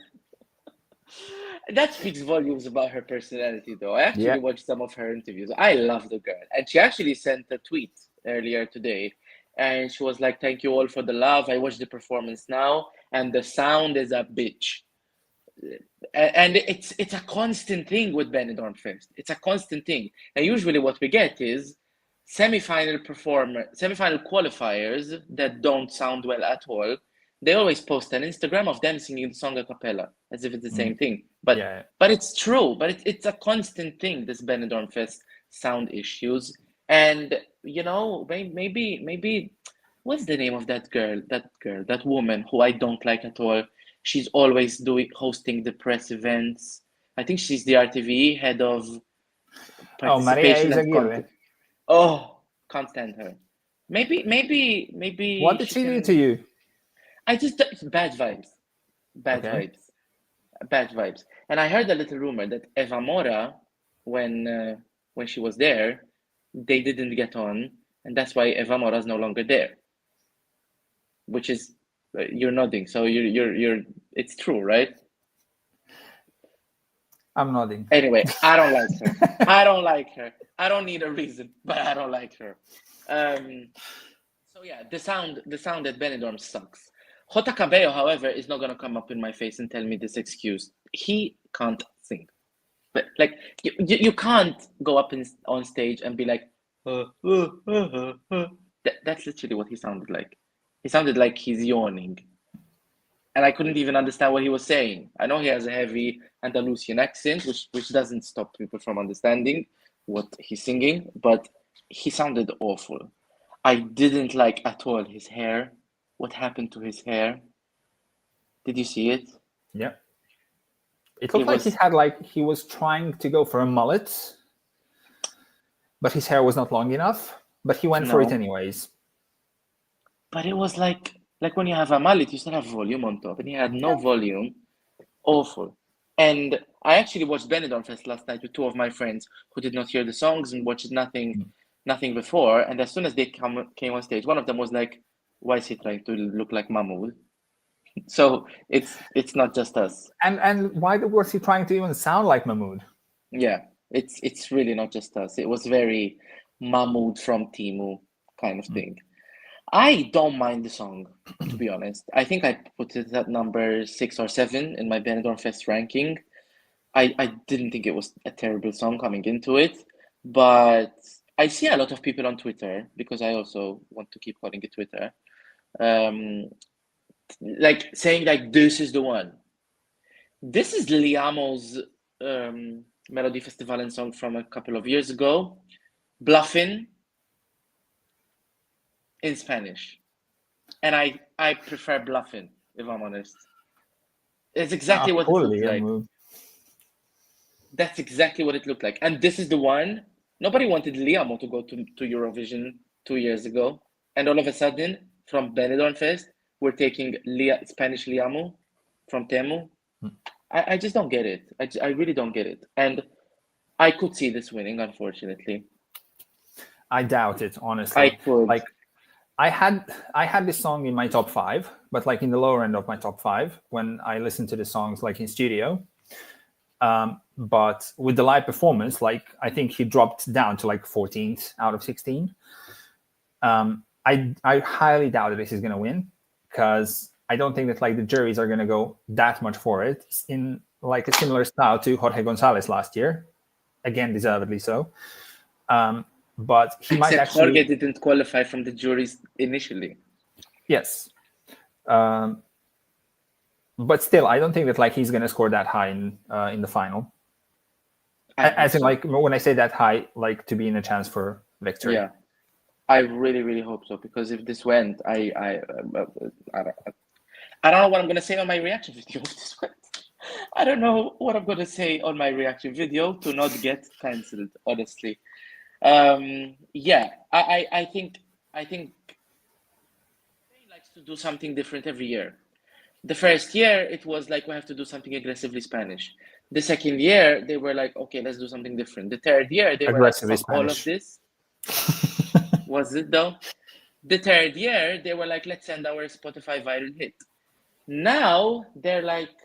That speaks volumes about her personality, though. I actually watched some of her interviews. I love the girl. And she actually sent a tweet earlier today. And she was like, thank you all for the love. I watched the performance now. And the sound is a bitch. And it's a constant thing with Benidorm Fest. It's a constant thing. And usually what we get is semi-final qualifiers that don't sound well at all. They always post an Instagram of them singing the song a cappella, as if it's the same thing. But it's true. But it's a constant thing, this Benidorm Fest sound issues. And, you know, maybe, what's the name of that woman who I don't like at all? She's always hosting the press events. I think she's the RTV head of participation and content. Oh, can't stand her. Maybe. What did she do to you? I just bad vibes. Bad vibes. And I heard a little rumor that Eva-Mora, when she was there, they didn't get on, and that's why Eva-Mora is no longer there. Which is, you're nodding, so you're. It's true, right? I'm nodding. Anyway, I don't like her. I don't like her. I don't need a reason, but I don't like her. So yeah, the sound at Benidorm sucks. Jota Cabello, however, is not gonna come up in my face and tell me this excuse. He can't sing. But like you can't go up on stage and be like, That's literally what he sounded like. He sounded like he's yawning. And I couldn't even understand what he was saying. I know he has a heavy Andalusian accent, which doesn't stop people from understanding what he's singing, but he sounded awful. I didn't like at all his hair. What happened to his hair? Did you see it? Yeah. It looked he was trying to go for a mullet, but his hair was not long enough, but he went for it anyways. But it was like when you have a mullet, you still have volume on top, and he had no volume. Awful. And I actually watched Benidorm Fest last night with two of my friends who did not hear the songs and watched nothing before. And as soon as they came on stage, one of them was like, why is he trying to look like Mahmoud? So it's not just us. And why was he trying to even sound like Mahmoud? Yeah, it's really not just us. It was very Mahmoud from Timu kind of thing. I don't mind the song, to be honest. I think I put it at number 6 or 7 in my Benidorm Fest ranking. I didn't think it was a terrible song coming into it, but I see a lot of people on Twitter, because I also want to keep calling it Twitter, like saying like, this is the one. This is Liamo's melodifestivalen song from a couple of years ago, Bluffin', in Spanish. And I prefer Bluffin', if I'm honest. It's exactly what it looks like. That's exactly what it looked like. And this is the one. Nobody wanted Liamo to go to Eurovision 2 years ago. And all of a sudden, from Benidorm Fest, we're taking Spanish Liamo from Temu. I just don't get it. I really don't get it. And I could see this winning, unfortunately. I doubt it, honestly. I could. Like, I had this song in my top 5, but like in the lower end of my top 5 when I listened to the songs like in studio. But with the live performance, like I think he dropped down to like 14th out of 16. I highly doubt that this is going to win, because I don't think that like the juries are going to go that much for it, in like a similar style to Jorge Gonzalez last year, again deservedly so. But he might actually. Jorge didn't qualify from the juries initially. Yes. But still, I don't think that like he's going to score that high in the final. As in, like, when I say that high, like to be in a chance for victory. Yeah, I really, really hope so, because if this went, I I don't know what I'm gonna say on my reaction video of this one. I don't know what I'm gonna say on my reaction video to not get cancelled, honestly. Yeah, I think he likes to do something different every year. The first year it was like we have to do something aggressively Spanish. The second year they were like, okay, let's do something different. The third year they were like, Aggressively fuck all of Spanish. this. Was it though? The third year they were like, let's send our Spotify viral hit. Now they're like,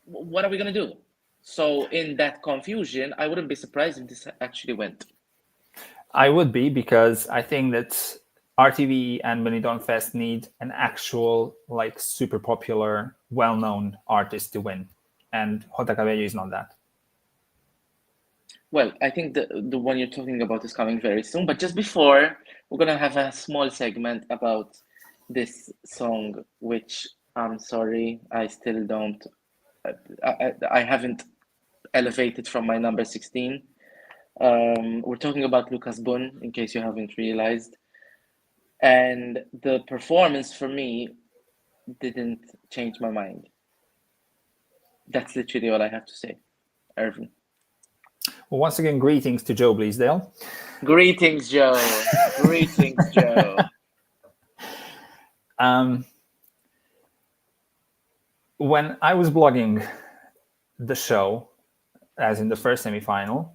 what are we gonna do? So in that confusion, I wouldn't be surprised if this actually went. I would be, because I think that RTV and Benidorm Fest need an actual, like, super popular, well-known artist to win, and kbello is not that. Well, I think the one you're talking about is coming very soon. But just before, we're gonna have a small segment about this song, which I'm sorry, I still don't. I haven't elevated from my number 16. We're talking about Lucas Bun, in case you haven't realized. And the performance for me didn't change my mind. That's literally all I have to say, Irvin. Well, once again, greetings to Joe Bleasdale. Greetings, Joe. Greetings, Joe. When I was blogging the show, as in the first semi-final,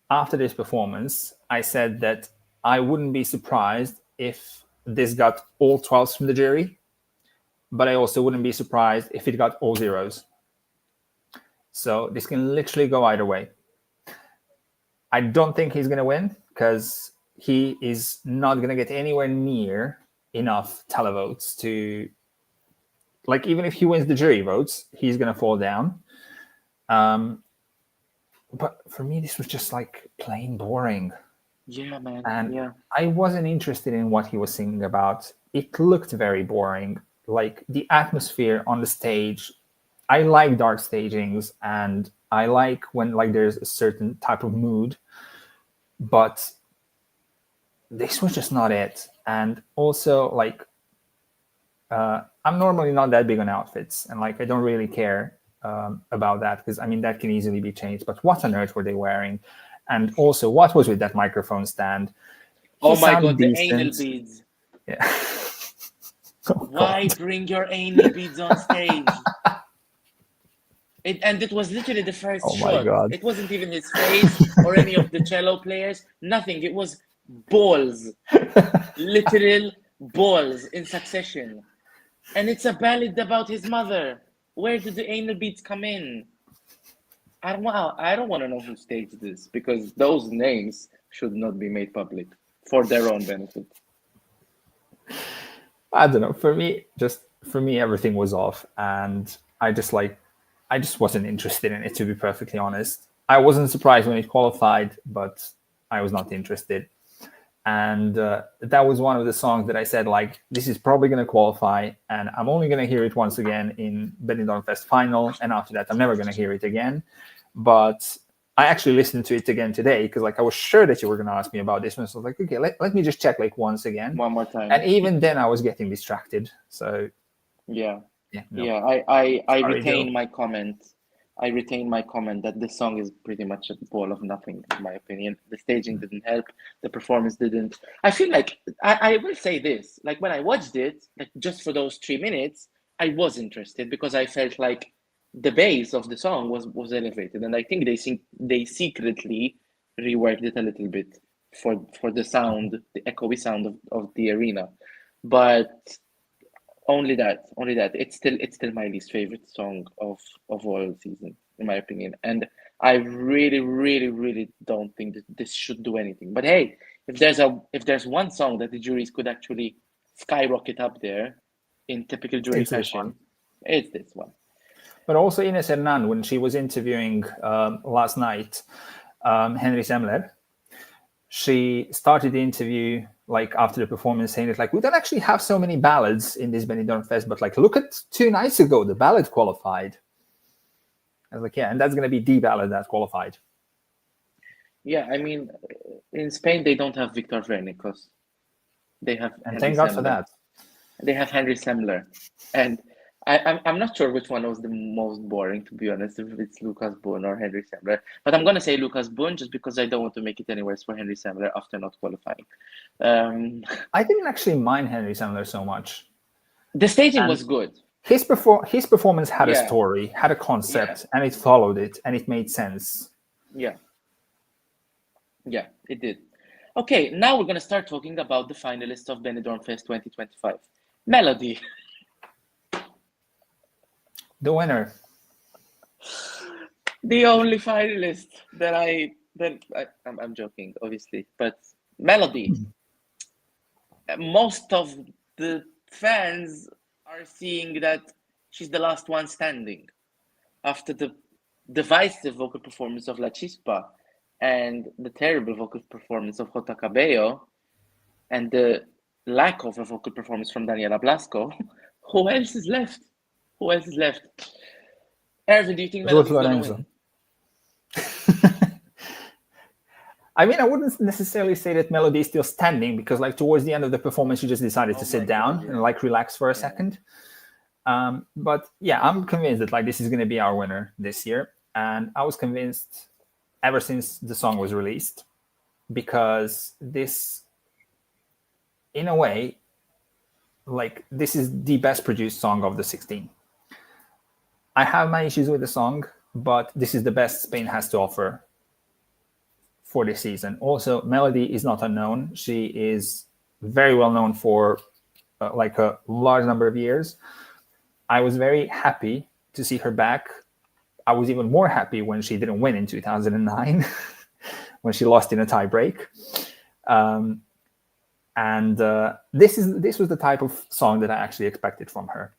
after this performance, I said that I wouldn't be surprised if this got all 12s from the jury, but I also wouldn't be surprised if it got all 0s. So this can literally go either way. I don't think he's going to win, because he is not going to get anywhere near enough televotes to, like, even if he wins the jury votes, he's going to fall down. But for me, this was just like plain boring. Yeah, man. And yeah. I wasn't interested in what he was singing about. It looked very boring. Like, the atmosphere on the stage, I like dark stagings, and I like when, like, there's a certain type of mood, but this was just not it. And also, like, I'm normally not that big on outfits, and, like, I don't really care about that, because I mean that can easily be changed. But what on earth were they wearing? And also, what was with that microphone stand? Oh my god, the anal beads. Yeah. Oh, why God. bring your anal beads on stage? And it was literally the first Oh, shot. my God. It wasn't even his face or any of the cello players. Nothing. It was balls. Literal balls in succession. And it's a ballad about his mother. Where did the anal beads come in? I don't want to know who staged this, because those names should not be made public for their own benefit. I don't know. For me, everything was off, and I just wasn't interested in it, to be perfectly honest. I wasn't surprised when it qualified, but I was not interested. And that was one of the songs that I said, like, this is probably going to qualify, and I'm only going to hear it once again in Benidorm Fest Final, and after that, I'm never going to hear it again. But I actually listened to it again today, because, like, I was sure that you were going to ask me about this one. So I was like, okay, let me just check, like, once again. One more time. And even then, I was getting distracted. So yeah, no. Yeah. I retain my comment. I retain my comment that this song is pretty much a ball of nothing, in my opinion. The staging didn't help. The performance didn't. I feel like, I will say this, like, when I watched it, like, just for those 3 minutes, I was interested, because I felt like the bass of the song was elevated. And I think they secretly reworked it a little bit for the sound, the echoey sound of the arena. But only that. It's still my least favorite song of all season, in my opinion. And I really, really, really don't think that this should do anything. But hey, if there's one song that the juries could actually skyrocket up there in typical jury fashion, it's this one. But also Ines Hernan, when she was interviewing last night, Henry Semler, she started the interview, like, after the performance, saying it like, we don't actually have so many ballads in this Benidorm Fest, but, like, look at 2 nights ago, the ballad qualified. I was like, yeah, and that's going to be the ballad that qualified. Yeah, I mean, in Spain, they don't have Victor Vernicos. They have And Henry thank God Semler. for that. They have Henry Semmler, and I'm not sure which one was the most boring, to be honest, if it's Lucas Boone or Henry Semmler. But I'm gonna say Lucas Boone just because I don't want to make it any worse for Henry Semmler after not qualifying. I didn't actually mind Henry Semmler so much. The staging was good. His performance had a Yeah. story, had a concept, and it followed it, and it made sense. Yeah, it did. Okay, now we're gonna start talking about the finalists of Benidorm Fest 2025. Melody. The winner. The only finalist that I'm joking, obviously, but Melody. Most of the fans are seeing that she's the last one standing after the divisive vocal performance of Lachispa and the terrible vocal performance of Jota Cabello and the lack of a vocal performance from Daniela Blasco. Who else is left? Erwin, do you think Melody's going to win? I mean, I wouldn't necessarily say that Melody is still standing because, like, towards the end of the performance, she just decided to sit down and, like, relax for a second. But yeah, I'm convinced that, like, this is going to be our winner this year. And I was convinced ever since the song was released because this, in a way, like, this is the best produced song of the 16. I have my issues with the song, but this is the best Spain has to offer for this season. Also, Melody is not unknown. She is very well known for like a large number of years. I was very happy to see her back. I was even more happy when she didn't win in 2009, when she lost in a tie break. This was the type of song that I actually expected from her.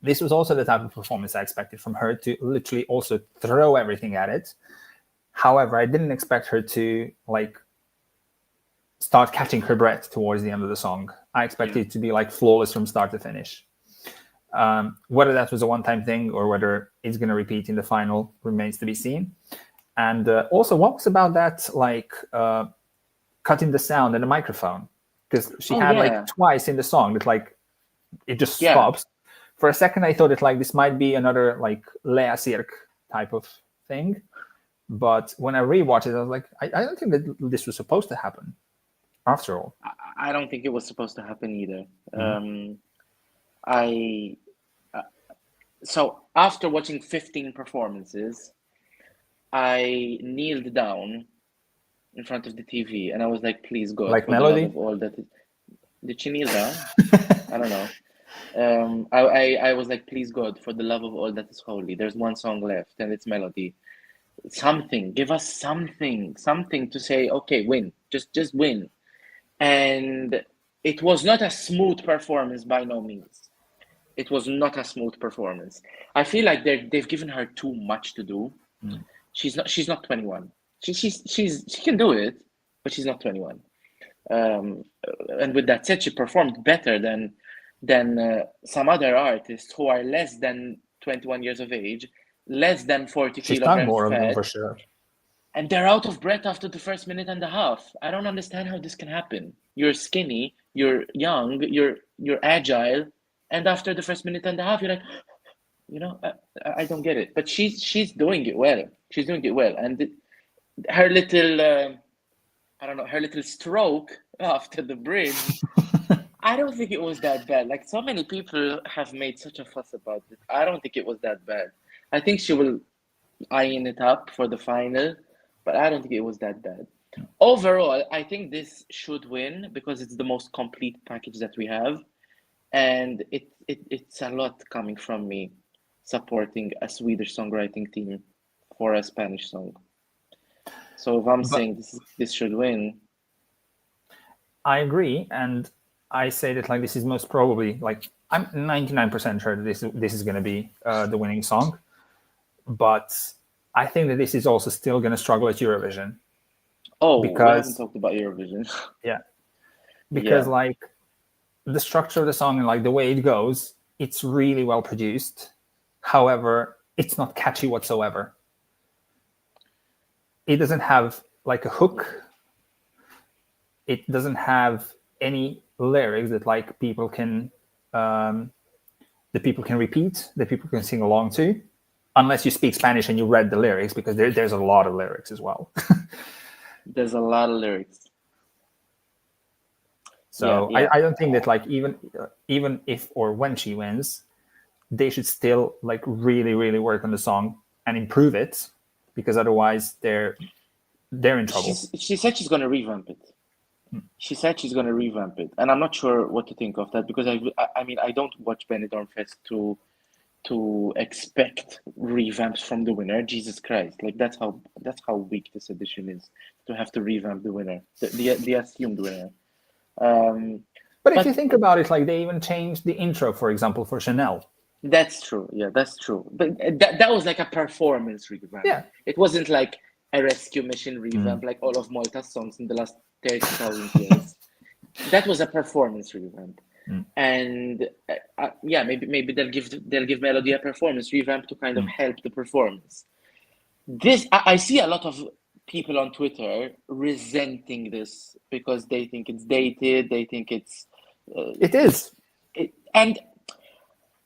This was also the type of performance I expected from her, to literally also throw everything at it. However, I didn't expect her to, like, start catching her breath towards the end of the song. I expected it to be, like, flawless from start to finish. Whether that was a one-time thing or whether it's going to repeat in the final remains to be seen. And also, what was about that, like, cutting the sound and the microphone? Because she had like twice in the song that, like, it just stops. For a second, I thought that, like, this might be another, like, Lea Cirque type of thing. But when I rewatched it, I was like, I don't think that this was supposed to happen, after all. I don't think it was supposed to happen either. So after watching 15 performances, I kneeled down in front of the TV and I was like, please God, like for Melody? the love of all that is... Did she kneel down? I don't know. I was like, please God, for the love of all that is holy, there's one song left and it's Melody. Something, give us something to say, okay, win, just win. And it was not a smooth performance by no means. It was not a smooth performance. I feel like they've given her too much to do. She's not 21. She can do it, but she's not 21. And with that said, she performed better than some other artists who are less than 21 years of age, less than 40 She's kilograms done more of them fat, for sure. and they're out of breath after the first minute and a half. I don't understand how this can happen. You're skinny, you're young, you're agile, and after the first minute and a half, you're like, you know, I don't get it. But she's doing it well. She's doing it well, and her little her little stroke after the bridge. I don't think it was that bad. Like, so many people have made such a fuss about it. I don't think it was that bad. I think she will iron it up for the final, but I don't think it was that bad. Overall, I think this should win because it's the most complete package that we have, and it's a lot coming from me supporting a Swedish songwriting team for a Spanish song. So if I'm saying this should win, I agree, and I say that, like, this is most probably, like, I'm 99% sure that this is going to be the winning song, but I think that this is also still going to struggle at Eurovision. Oh, we haven't talked about Eurovision. Yeah, because like, the structure of the song and, like, the way it goes, it's really well produced. However, it's not catchy whatsoever. It doesn't have, like, a hook. It doesn't have any lyrics that, like, people can the people can repeat, the people can sing along to, unless you speak Spanish and you read the lyrics, because there's a lot of lyrics as well. There's a lot of lyrics. So yeah. I don't think that like even if or when she wins, they should still like really, really work on the song and improve it, because otherwise they're in trouble. She said she's going to revamp it. She said she's going to revamp it, and I'm not sure what to think of that, because I mean I don't watch Benidorm Fest to expect revamps from the winner. Jesus Christ, like that's how weak this edition is, to have to revamp the winner, the assumed winner. But if you think about it, like they even changed the intro, for example, for Chanel. That's true. Yeah, that's true. But that was like a performance revamp. Yeah, it wasn't like a rescue mission revamp like all of Malta's songs in the last 30,000 years. That was a performance revamp. And yeah, maybe they'll give Melody a performance revamp to kind of help the performance. This I see a lot of people on Twitter resenting this because they think it's dated. They think it's it is. And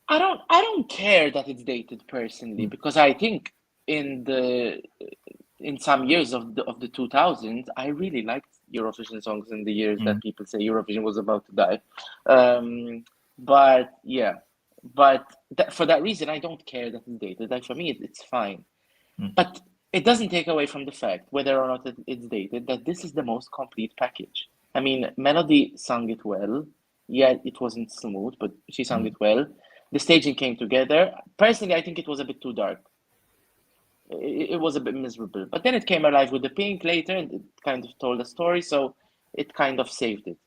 I don't care that it's dated personally, because I think in some years of the 2000s, I really liked Eurovision songs in the years that people say Eurovision was about to die. But yeah, for that reason, I don't care that it's dated. Like for me, it's fine. But it doesn't take away from the fact, whether or not it's dated, that this is the most complete package. I mean, Melody sung it well. Yeah, it wasn't smooth, but she sung it well. The staging came together. Personally, I think it was a bit too dark. It was a bit miserable. But then it came alive with the pink later, and it kind of told a story, so it kind of saved it.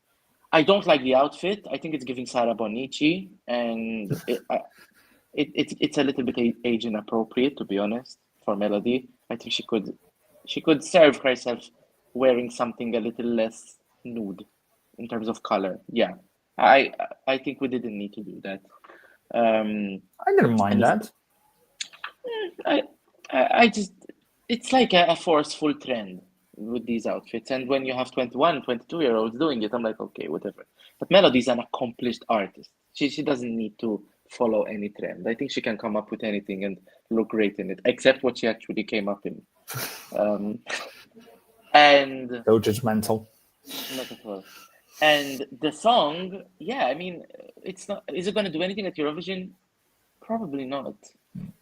I don't like the outfit. I think it's giving Sara Bonici, and it's a little bit age inappropriate, to be honest, for Melody. I think she could serve herself wearing something a little less nude in terms of color. Yeah, I think we didn't need to do that. I didn't mind that. I just, it's like a forceful trend with these outfits, and when you have 21, 22-year-olds doing it, I'm like, okay, whatever. But Melody's an accomplished artist. She doesn't need to follow any trend. I think she can come up with anything and look great in it, except what she actually came up in. And so judgmental. Not at all. And the song, yeah, I mean, it's not. Is it going to do anything at Eurovision? Probably not.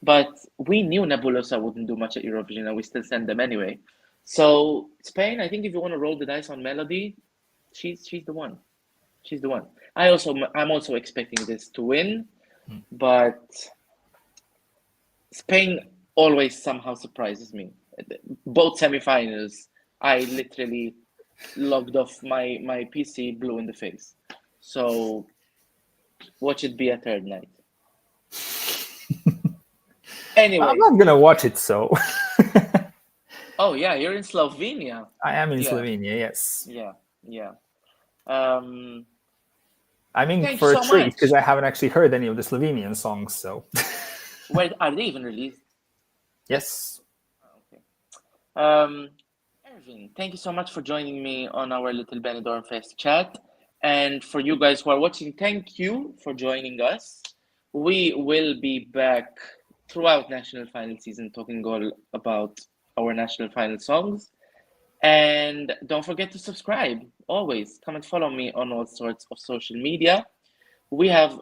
But we knew Nebulosa wouldn't do much at Eurovision, and we still send them anyway. So Spain, I think if you want to roll the dice on Melody, she's the one. She's the one. I'm also expecting this to win, but Spain always somehow surprises me. Both semifinals, I literally logged off my PC, blue in the face. So watch it be a third night. Anyway, I'm not gonna watch it. So. Oh yeah, you're in Slovenia. I am in Slovenia. Yes. Yeah. I'm in for a treat because I haven't actually heard any of the Slovenian songs. So. Where are they even released? Yes. Okay. Ervin, thank you so much for joining me on our little Benidorm Fest chat. And for you guys who are watching, thank you for joining us. We will be back throughout national final season talking all about our national final songs. And don't forget to subscribe. Always come and follow me on all sorts of social media. We have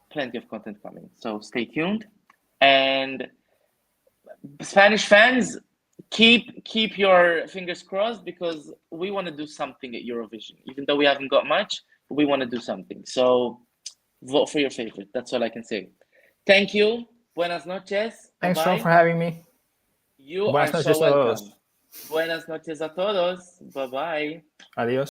plenty of content coming, so stay tuned. And Spanish fans, keep your fingers crossed, because we want to do something at Eurovision. Even though we haven't got much, we want to do something. So vote for your favorite. That's all I can say. Thank you. Buenas noches. Thanks, Sean, for having me. You are so welcome. Buenas noches a todos. Bye-bye. Adiós.